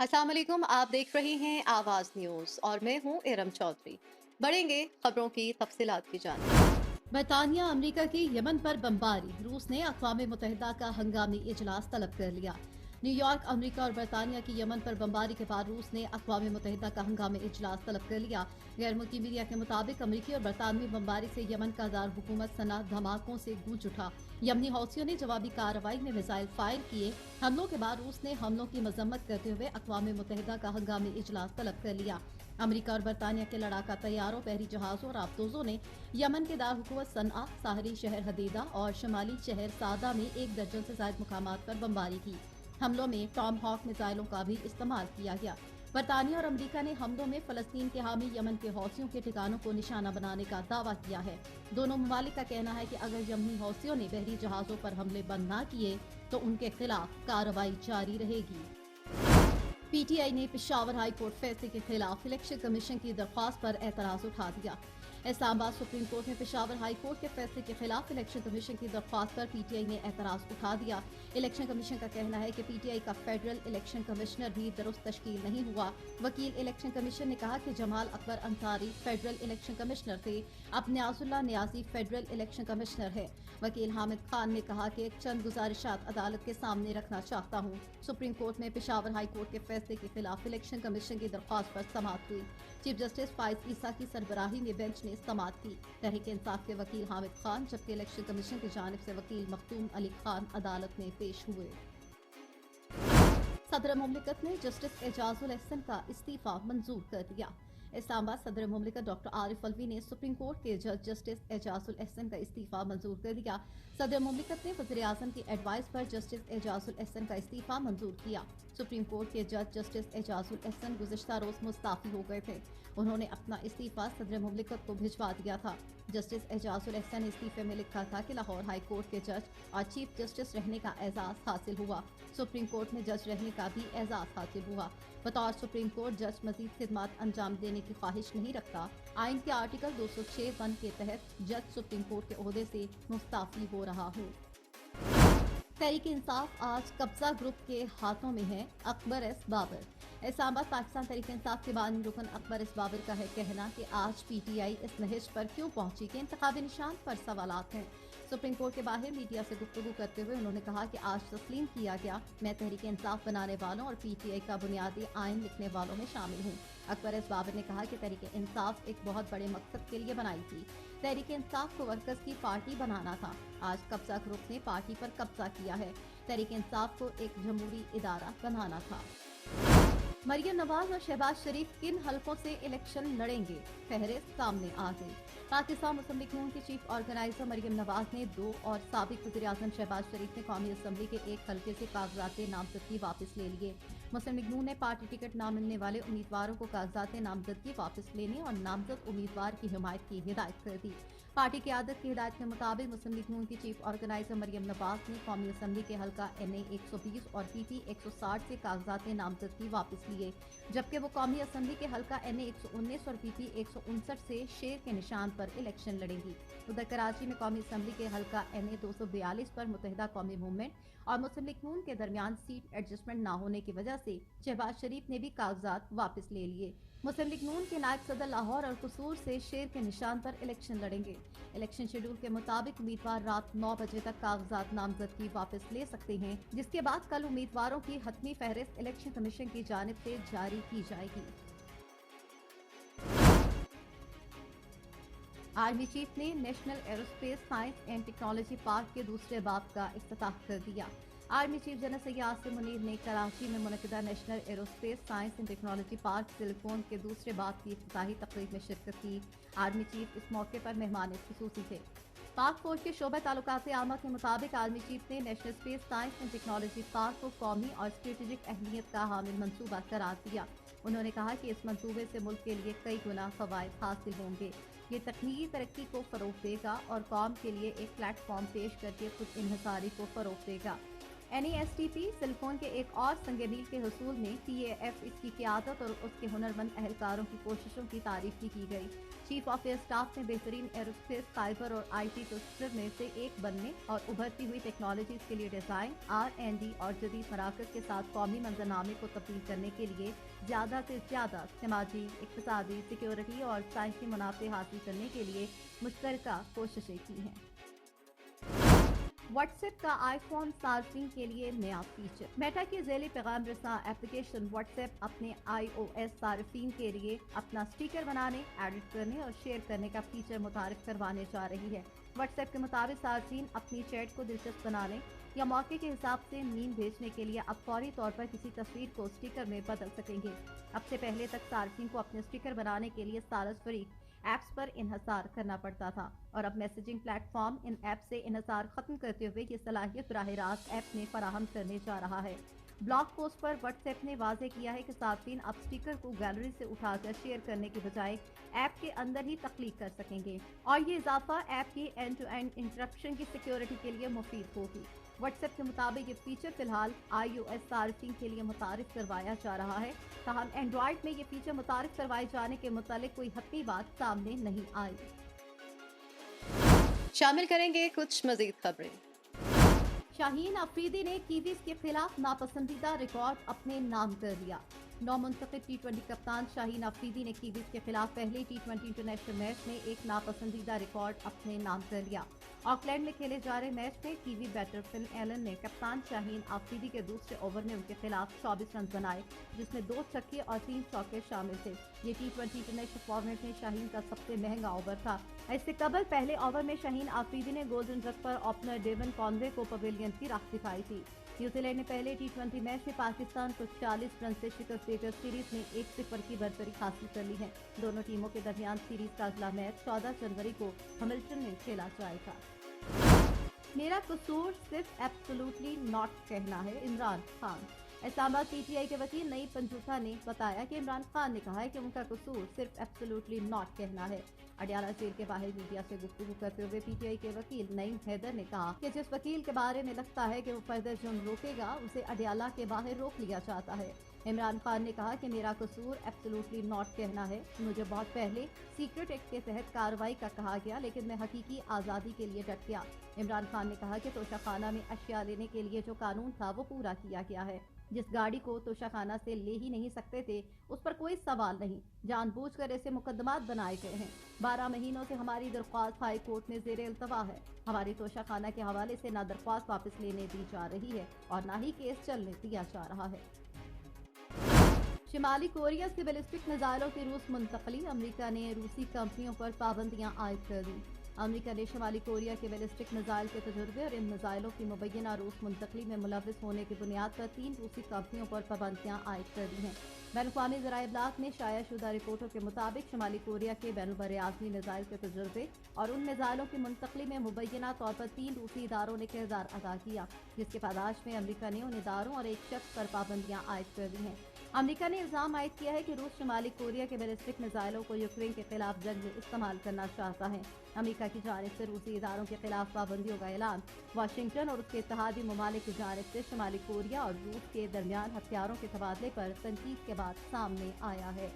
अस्सलाम वालेकुम। आप देख रहे हैं आवाज़ न्यूज़ और मैं हूं इरम चौधरी। बढ़ेंगे खबरों की तफसीलात की जानब। बरतानिया अमरीका की यमन पर बमबारी, रूस ने अक़वाम मुत्तहिदा का हंगामी इजलास तलब कर लिया। न्यूयॉर्क, अमरीका और बरतानिया की यमन पर बमबारी के बाद रूस ने अक़वाम मुत्तहिदा का हंगामी इजलास तलब कर लिया। गैर मुल्की मीडिया के मुताबिक अमरीकी और बरतानवी बमबारी से यमन का दार हुकूमत सना धमाकों से गूंज उठा। यमनी हौसियों ने जवाबी कार्रवाई में मिसाइल फायर किए। हमलों के बाद रूस ने हमलों की मजम्मत करते हुए अक़वाम मुत्तहिदा का हंगामी इजलास तलब कर लिया। अमरीका और बरतानिया के लड़ाका तैयारों, बहरी जहाज़ों और आबदोजों ने यमन के दार हुकूमत सनआ, साहरी शहर हदीदा और शमाली शहर सादा में 1 दर्जन से ज्यादा मुकामात पर बमबारी की। हमलों में टॉम हॉक मिसाइलों का भी इस्तेमाल किया गया। बरतानिया और अमरीका ने हमलों में फलस्तीन के हामी यमन के हौसियों के ठिकानों को निशाना बनाने का दावा किया है। दोनों ममालिक का कहना है कि अगर यमनी हौसियों ने बहरी जहाज़ों पर हमले बंद न किए तो उनके खिलाफ कार्रवाई जारी रहेगी। पीटीआई ने पेशावर हाई कोर्ट फैसले के खिलाफ इलेक्शन कमीशन की दरख्वास्त पर एतराज उठा दिया। इस्लामाबाद सुप्रीम कोर्ट में पेशावर हाई कोर्ट के फैसले के खिलाफ इलेक्शन कमीशन की दरख्वास्त पर पीटीआई ने एतराज उठा दिया। इलेक्शन कमीशन का कहना है कि पीटीआई का फेडरल इलेक्शन कमिश्नर भी दुरुस्त तश्कील नहीं हुआ। वकील इलेक्शन कमीशन ने कहा कि Jamal Akbar Ansari federal election commissioner थे, अब न्याजुल्लाह न्याजी फेडरल इलेक्शन कमिश्नर है। वकील हामिद खान ने कहा कि चंद गुजारिशात अदालत के सामने रखना चाहता हूँ। सुप्रीम कोर्ट में पेशावर हाई कोर्ट के फैसले के खिलाफ इलेक्शन कमीशन की दरख्वास्त पर समाअत हुई। चीफ जस्टिस फाइज ईसा की सरबराही में बेंच ने समाअत की। तहरीक इंसाफ के वकील हामिद खान जबकि इलेक्शन कमीशन की जानिब से वकील मखदूम अली खान अदालत में पेश हुए। सदर मुमलिकत ने जस्टिस एजाजुल एहसन का इस्तीफा मंजूर कर दिया। इस्लामाबाद सदर मुमलिकत डॉक्टर आरिफ अलवी ने सुप्रीम कोर्ट के जज जस्टिस एजाजुल एहसन का इस्तीफा मंजूर कर दिया। सदर मुमलिकत ने वज़ीर आज़म की एडवाइस पर जस्टिस एजाजुल एहसन का इस्तीफा मंजूर किया। सुप्रीम कोर्ट के जज जस्टिस एजाजुल एहसन गुज़िश्ता रोज मुस्ताफी हो गए थे। उन्होंने अपना इस्तीफा सदर मुमलिकत को भिजवा दिया था। जस्टिस एजाजुल एहसन ने इस्तीफे में लिखा था कि लाहौर हाई कोर्ट के जज और चीफ जस्टिस रहने का एजाज हासिल हुआ। सुप्रीम कोर्ट में जज रहने का भी एजाज हासिल हुआ। बतौर सुप्रीम कोर्ट जज मजीद खिदमत अंजाम देने की ख्वाहिश नहीं रखता। आइन के आर्टिकल 206(1) के तहत जज सुप्रीम कोर्ट के ओहदे से मुस्ताफी हो रहा हूँ। तहरीक इंसाफ आज कब्जा ग्रुप के हाथों में है। अकबर एस बाबर। इस्लामाबाद पाकिस्तान तहरीक इंसाफ के बानी रुकन अकबर एस बाबर का है कहना कि आज पीटीआई इस नहिज पर क्यों पहुंची कि इंतखाबी निशान पर सवालात हैं। सुप्रीम कोर्ट के बाहर मीडिया से गुफ्तगू करते हुए उन्होंने कहा कि आज तस्लीम किया गया, मैं तहरीक इंसाफ बनाने वालों और पीटीआई का बुनियादी आइन लिखने वालों में शामिल हूँ। अकबर एस बाबर ने कहा कि तहरीक इंसाफ एक बहुत बड़े मकसद के लिए बनाई थी। तहरीक इंसाफ को वर्कर्स की पार्टी बनाना था। आज कब्जा ग्रुप ने पार्टी पर कब्जा किया है। तहरीक इंसाफ को एक जमहूरी इदारा बनाना था। मरियम नवाज और शहबाज शरीफ किन हलकों से इलेक्शन लड़ेंगे, फहरिस्त सामने आ गई। पाकिस्तान मुस्लिम लीग नून की चीफ ऑर्गेनाइजर मरियम नवाज ने 2 और साबिक वज़ीर आज़म शहबाज शरीफ ने कौमी असम्बली के एक हलके से कागजात नामजदगी वापस ले लिए। मुस्लिम लीग नून ने पार्टी टिकट न मिलने वाले उम्मीदवारों को कागजात नामजदगी वापस लेने और नामजद उम्मीदवार की हिमायत की हिदायत कर दी। पार्टी क़यादत की हिदायत के मुताबिक मुस्लिम लीग नून की चीफ ऑर्गेनाइजर मरियम नवाज ने कौमी असम्बली के हलका NA 120 और PP 160 से कागजात नामजदगी वापस लिए, जबकि वो कौमी असम्बली के हलका NA 119 और PP 159 से शेर के निशान पर इलेक्शन लड़ेंगी। उधर कराची में कौमी असम्बली के हलका NA 242 पर मुत्तहिदा कौमी मूवमेंट और मुस्लिम लीग नून के दरमियान सीट एडजस्टमेंट न होने की वजह से शहबाज शरीफ ने भी कागजात वापस ले लिए। मुस्लिम लीग नून के नायब सदर लाहौर और कसूर से शेर के निशान पर इलेक्शन लड़ेंगे। इलेक्शन शेड्यूल के मुताबिक उम्मीदवार रात 9 बजे तक कागजात नामजदगी वापस ले सकते हैं, जिसके बाद कल उम्मीदवारों की हतमी फहरिस्त इलेक्शन कमीशन की जानिब से जारी की जाएगी। आर्मी चीफ ने national aerospace science and technology park के दूसरे बाब का इफ्तिताह कर दिया। Army chief general Syed Asim Munir ने कराची में मुनक़िदा national aerospace science and technology park silicon के दूसरे बाब की इफ्तिताही तकरीब में शिरकत की। आर्मी चीफ इस मौके पर मेहमान खुसूसी थे। पाक फौज के शोबा ताल्लुकात आमा के मुताबिक आर्मी चीफ ने national space science and technology park को कौमी और स्ट्रेटेजिक अहमियत का हामिल मंसूबा करार दिया। उन्होंने कहा कि इस मंसूबे से मुल्क के लिए कई गुना फवायद हासिल होंगे। ये तकनीकी तरक्की को फरोग देगा और कौम के लिए एक प्लेटफॉर्म पेश करके खुद इन्हिसारी को फरोग देगा। NESTP सिलिकॉन के एक और संगमील के हुसूल में TAF इसकी क़यादत और उसके हुनरमंद एहलकारों की कोशिशों की तारीफ भी की गई। चीफ ऑफ एयर स्टाफ ने बेहतरीन एरोस्पेस, साइबर और IT क्लस्टर में से एक बनने और उभरती हुई टेक्नोलॉजीज के लिए डिज़ाइन, R&D और जदीद मराकज़ के साथ कौमी मंजरनामे को तब्दील करने के लिए ज़्यादा से ज़्यादा समाजी, इक़्तिसादी, सिक्योरिटी और साइंसी मुनाफे हासिल करने के लिए मुश्तरका कोशिशें की हैं। व्हाट्सएप का आईफोन सार्फिंग के लिए नया फीचर। मेटा की ज़ेली पैगाम रसां एप्लीकेशन व्हाट्सएप अपने iOS सार्फिन के लिए अपना स्टिकर बनाने, एडिट करने और शेयर करने का फीचर मुतारिफ करवाने जा रही है। व्हाट्सएप के मुताबिक सार्फिन अपनी चैट को दिलचस्प बनाने या मौके के हिसाब से मीम भेजने के लिए अब फौरी तौर पर किसी तस्वीर को स्टिकर में बदल सकेंगे। अब से पहले तक सार्फिन को अपने स्टिकर बनाने के लिए सारस फरीक ऐप्स पर इन्हसार करना पड़ता था और अब मैसेजिंग प्लेटफॉर्म इन ऐप से इन्हसार खत्म करते हुए ये सलाहियत बराह रास्त ऐप में फराहम करने जा रहा है। ब्लॉग पोस्ट पर व्हाट्सएप ने वाजे किया है कि सार्फिन अब स्टिकर को गैलरी से उठाकर शेयर करने के बजाय ऐप के अंदर ही तख्लीक कर सकेंगे और ये इजाफा ऐप की एंड टू एंड इंटरप्शन की सिक्योरिटी के लिए मुफीद होगी। व्हाट्सएप के मुताबिक ये फीचर फिलहाल iOS सार्फिन के लिए मुतारिफ करवाया जा रहा है, ताहम एंड्रॉइड में ये फीचर मुतारिफ करवाए जाने के मुतालिक कोई हतमी बात सामने नहीं आई। शामिल करेंगे कुछ मजीद खबरें। शाहीन अफरीदी ने कीवीज के खिलाफ नापसंदीदा रिकॉर्ड अपने नाम कर लिया। नौमुंतखब T20 कप्तान शाहीन अफरीदी ने कीवीज के खिलाफ पहले T20 इंटरनेशनल मैच में एक नापसंदीदा रिकॉर्ड अपने नाम कर लिया। ऑकलैंड में खेले जा रहे मैच में कीवी बैटर फिल एलन ने कप्तान शाहीन अफरीदी के दूसरे ओवर में उनके खिलाफ 24 रन बनाए, जिसमें 2 छक्के और 3 चौके शामिल थे। ये T20 इंटरनेशनल फॉर्मेट में शाहीन का सबसे महंगा ओवर था। इससे कबल पहले ओवर में शाहीन अफरीदी ने गोल्डन डक पर ओपनर डेवन कॉनवे को पवेलियन की राह दिखाई थी। न्यूजीलैंड ने पहले T20 मैच में पाकिस्तान को 40 रन से शिकस्त देकर सीरीज में 1-0 की बरतरी हासिल कर ली है। दोनों टीमों के दरमियान सीरीज का अगला मैच 14 जनवरी को हैमिल्टन में खेला जाएगा। मेरा कसूर सिर्फ एब्सोल्युटली नॉट कहना है, इमरान खान। इस्लामाबाद PTI के वकील नईम पंजूथा ने बताया कि इमरान खान ने कहा है कि उनका कसूर सिर्फ एब्सोल्युटली नॉट कहना है। अडियाला जेल के बाहर मीडिया से गुफ्तगू करते हुए PTI के वकील नईम हैदर ने कहा कि जिस वकील के बारे में लगता है कि वो फर्दर जुर्म रोकेगा, उसे अडियाला के बाहर रोक लिया जाता है। इमरान खान ने कहा कि मेरा कसूर एब्सोल्युटली नॉट कहना है। मुझे बहुत पहले सीक्रेट एक्ट के तहत कार्रवाई का कहा गया, लेकिन मैं हकीकी आज़ादी के लिए डट गया। इमरान खान ने कहा कि तोशाखाना में अशिया लेने के लिए जो कानून था वो पूरा किया गया है। जिस गाड़ी को तोशाखाना से ले ही नहीं सकते थे, उस पर कोई सवाल नहीं। जानबूझकर ऐसे मुकदमात बनाए गए हैं। 12 महीनों से हमारी दरख्वास्त हाई कोर्ट में ज़ेरे इल्तवा है। हमारी तोशाखाना के हवाले से ना दरख्वास्त वापस लेने दी जा रही है और ना ही केस चलने दिया जा रहा है। शिमाली कोरिया से बैलिस्टिक मिसाइलों की रूस मुंतकली। अमेरिका ने रूसी कंपनियों पर पाबंदियां आयद कर दी। अमेरिका ने शिमाली कोरिया के बैलिस्टिक मिसाइल के तजुर्बे और इन मिसाइलों की मुबैना रूस मुंतकली में मुलव्वस होने की बुनियाद पर 3 रूसी कंपनियों पर पाबंदियां आयद कर दी हैं। बैनुल-अक़वामी ज़राए इब्लाग में शाया शुदा रिपोर्टों के मुताबिक शिमाली कोरिया के बैनुल-बर-ए-आज़मी मिसाइल के तजुर्बे और उन मिसाइलों की मुंतकली में मुबैना तौर पर 3 रूसी इदारों ने किरदार अदा किया, जिसके पादाश में अमेरिका ने उन इदारों और एक शख्स पर पाबंदियां आयद कर दी हैं। अमेरिका ने इल्जाम आयद किया है कि रूस शिमाली कोरिया के बैलिस्टिक मिसाइलों को यूक्रेन के खिलाफ जंग में इस्तेमाल करना चाहता है। अमेरिका की जानिब से रूसी इदारों के खिलाफ पाबंदियों का ऐलान वाशिंगटन और उसके इत्तेहादी ममालिक की जानिब से शिमाली कोरिया और रूस के दरमियान हथियारों के तबादले पर तनकीद के बाद सामने आया है।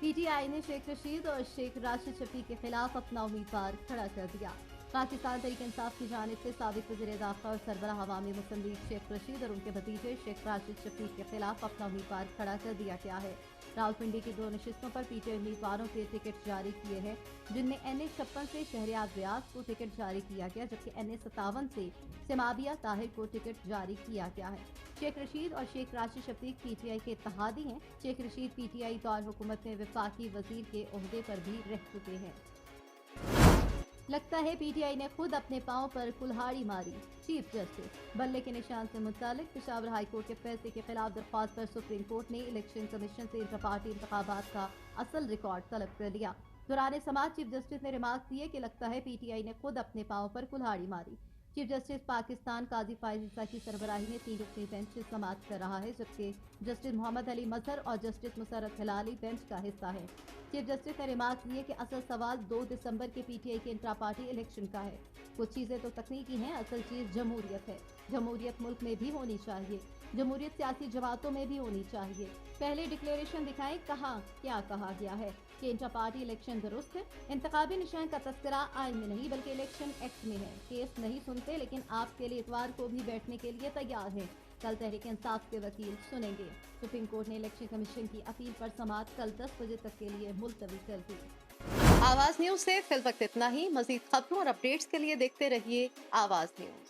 PTI ने शेख रशीद और शेख राशिद शफीक के खिलाफ अपना उम्मीदवार खड़ा कर दिया। पाकिस्तान तहरीक इंसाफ की जानिब से साबिक वज़ीर दाखिला और सरबराह अवामी मुस्लिम लीग शेख रशीद और उनके भतीजे शेख राशिद शफीक के खिलाफ अपना उम्मीदवार खड़ा कर दिया गया है। रावलपिंडी की 2 नशिस्तों पर PTI उम्मीदवारों के टिकट जारी किए हैं, जिनमें NA56 से शहरियार रियाज को टिकट जारी किया गया, जबकि NA57 से सिमाबिया ताहिर को टिकट जारी किया गया है। शेख रशीद और शेख राशिद शफीक PTI के इत्तेहादी हैं। शेख रशीद PTI दौर हुकूमत में वफाकी वजीर के ओहदे पर भी रह चुके हैं। लगता है PTI ने खुद अपने पांव पर कुल्हाड़ी मारी। चीफ जस्टिस बल्ले के निशान से मुतालिक पेशावर हाई कोर्ट के फैसले के खिलाफ दरख्वास्त पर सुप्रीम कोर्ट ने इलेक्शन कमीशन से इंटर पार्टी इंतखाबात का असल रिकॉर्ड तलब कर लिया। दौरान समाज चीफ जस्टिस ने रिमार्क दिए कि लगता है PTI ने खुद अपने पांव पर कुल्हाड़ी मारी। चीफ जस्टिस पाकिस्तान काजी फाइज ईसा की सरबराही में 3 रुकनी बेंच समाअत कर रहा है, जबकि जस्टिस मोहम्मद अली मजहर और जस्टिस मुसर्रत हिलाली बेंच का हिस्सा है। चीफ जस्टिस ने रिमार्क दिए कि असल सवाल 2 दिसंबर के पीटीआई के इंट्रा पार्टी इलेक्शन का है। कुछ चीजें तो तकनीकी हैं, असल चीज जमहूरियत है। जमहूरियत मुल्क में भी होनी चाहिए, जमहूरियत सियासी जमातों में भी होनी चाहिए। पहले डिक्लेरेशन दिखाएं कहाँ क्या कहा गया है कि इंटर पार्टी इलेक्शन दुरुस्त है। इंतखाबी निशान का तस्करा आइन में नहीं बल्कि इलेक्शन एक्ट में है। केस नहीं सुनते लेकिन आपके लिए इतवार को भी बैठने के लिए तैयार है। कल तहरीक इंसाफ के वकील सुनेंगे। सुप्रीम कोर्ट ने इलेक्शन कमीशन की अपील पर समाअत कल 10 बजे तक के लिए मुलतवी कर दी। आवाज न्यूज से फिल वक्त इतना ही। मजीद खबरों और अपडेट्स के लिए देखते रहिए आवाज न्यूज।